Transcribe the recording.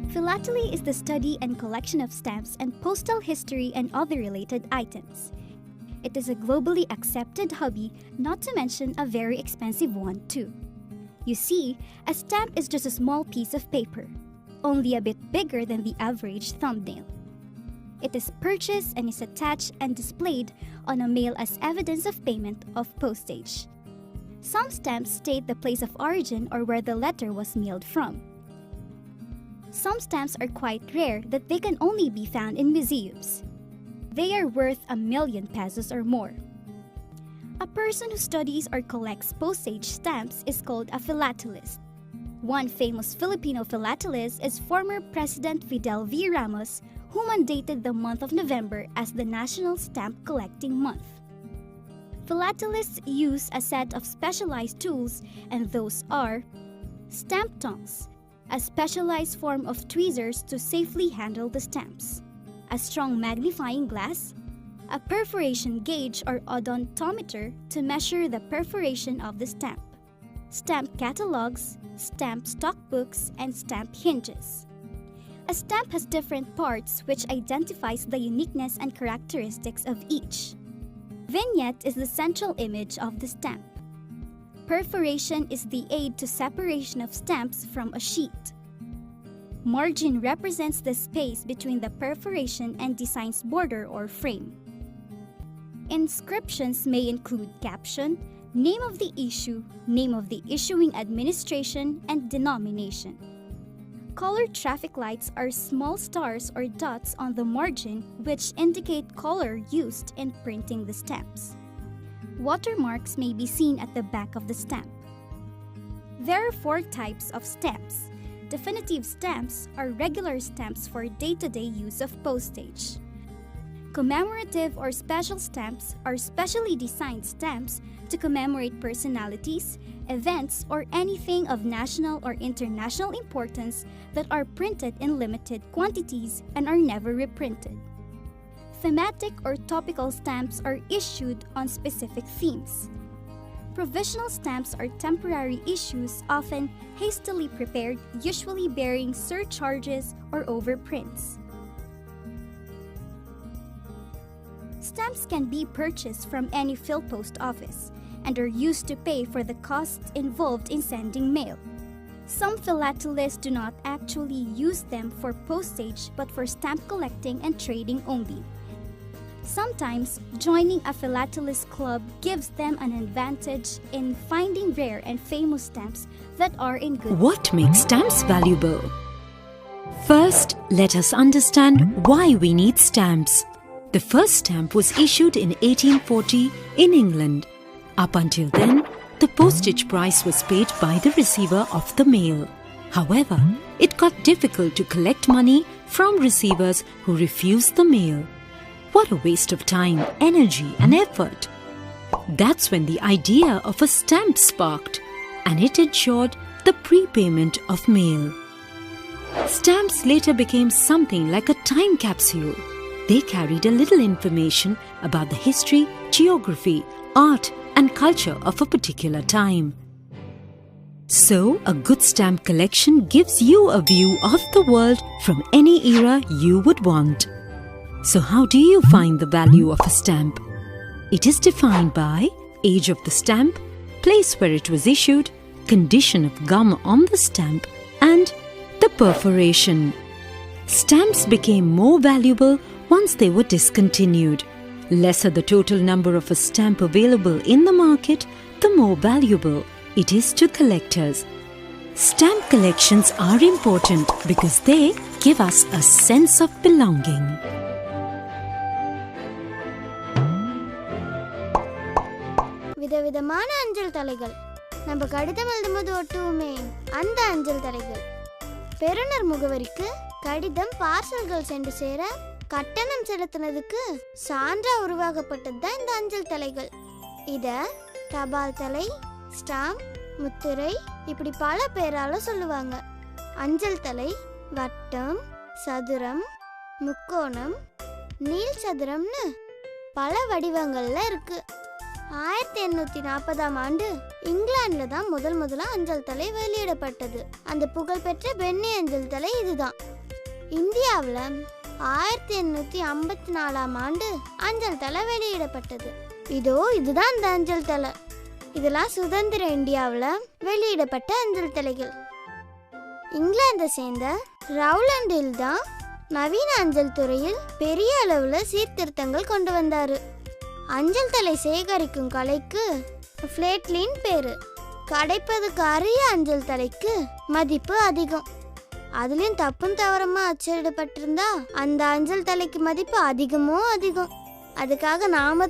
Philately is the study and collection of stamps and postal history and other related items. It is a globally accepted hobby, not to mention a very expensive one too. You see, a stamp is just a small piece of paper, only a bit bigger than the average thumbnail. It is purchased and is attached and displayed on a mail as evidence of payment of postage. Some stamps state the place of origin or where the letter was mailed from. Some stamps are quite rare that they can only be found in museums. They are worth 1,000,000 pesos or more. A person who studies or collects postage stamps is called a philatelist. One famous Filipino philatelist is former President Fidel V. Ramos, who mandated the month of November as the National Stamp Collecting Month. Philatelists use a set of specialized tools, and those are stamp tongs, a specialized form of tweezers to safely handle the stamps, a strong magnifying glass, a perforation gauge or odontometer to measure the perforation of the stamp, stamp catalogs, stamp stockbooks, and stamp hinges. A stamp has different parts which identifies the uniqueness and characteristics of each. Vignette is the central image of the stamp. Perforation is the aid to separation of stamps from a sheet. Margin represents the space between the perforation and design's border or frame. Inscriptions may include caption, name of the issue, name of the issuing administration, and denomination. Colored traffic lights are small stars or dots on the margin which indicate color used in printing the stamps. Watermarks may be seen at the back of the stamp. There are 4 types of stamps. Definitive stamps are regular stamps for day-to-day use of postage. Commemorative or special stamps are specially designed stamps to commemorate personalities, events, or anything of national or international importance that are printed in limited quantities and are never reprinted. Thematic or topical stamps are issued on specific themes. Provisional stamps are temporary issues, often hastily prepared, usually bearing surcharges or overprints. Stamps can be purchased from any PhilPost office and are used to pay for the costs involved in sending mail. Some philatelists do not actually use them for postage but for stamp collecting and trading only. Sometimes, joining a philatelist club gives them an advantage in finding rare and famous stamps that are in good. What makes stamps valuable? First, let us understand why we need stamps. The first stamp was issued in 1840 in England. Up until then, the postage price was paid by the receiver of the mail. However, it got difficult to collect money from receivers who refused the mail. What a waste of time, energy, and effort. That's when the idea of a stamp sparked, and it ensured the prepayment of mail. Stamps later became something like a time capsule. They carried a little information about the history, geography, art, and culture of a particular time. So, a good stamp collection gives you a view of the world from any era you would want. So how do you find the value of a stamp? It is defined by age of the stamp, place where it was issued, condition of gum on the stamp, and the perforation. Stamps became more valuable once they were discontinued. Lesser the total number of a stamp available in the market, the more valuable it is to collectors. Stamp collections are important because they give us a sense of belonging. விதவிதமான அஞ்சல் தலைகள். நம்ம கடிதம் எழுதும்போது ஒட்டுவோமே அந்த அஞ்சல் தலைகள். பெறுநர் முகவரிக்கு கடிதம் பார்சல்கள் சென்று சேர கட்டணம் செலுத்தினதுக்கு சான்றா உருவாக்கப்பட்டது தான் இந்த அஞ்சல் தலைகள். இத தபால் தலை, ஸ்டாம்ப், முத்திரை இப்படி பல பேரால சொல்லுவாங்க. அஞ்சல் தலை வட்டம், சதுரம், முக்கோணம், நீள் சதுரம்னு பல வடிவங்கள்ல இருக்கு. 1840ஆம் ஆண்டு இங்கிலாந்துல தான் முதல்ல அஞ்சல் தலை வெளியிடப்பட்டது. அந்த புகழ்பெற்ற பென்னி அஞ்சல் தலை இதுதான். இந்தியாவில் 1854ஆம் ஆண்டு அஞ்சல் தலை வெளியிடப்பட்டது. இதுதான் அந்த அஞ்சல் தலை. இதெல்லாம் சுதந்திர இந்தியாவில் வெளியிடப்பட்ட அஞ்சல் தலைகள். இங்கிலாந்தை சேர்ந்த ரவுலண்ட் ஹில் தான் நவீன அஞ்சல் துறையில் பெரிய அளவில் சீர்திருத்தங்கள் கொண்டு வந்தார். அஞ்சல் தலை சேகரிக்கும் கலைக்கு ஃபிளேட்லின்னு பேர். கிடைப்பதுக்கு அரிய அஞ்சல் தலைக்கு மதிப்பு அதிகம். அதுலேயும் தப்பும் தவறமா அச்சிடப்பட்டிருந்தா அந்த அஞ்சல் தலைக்கு மதிப்பு அதிகமோ அதிகம். அதுக்காக நாம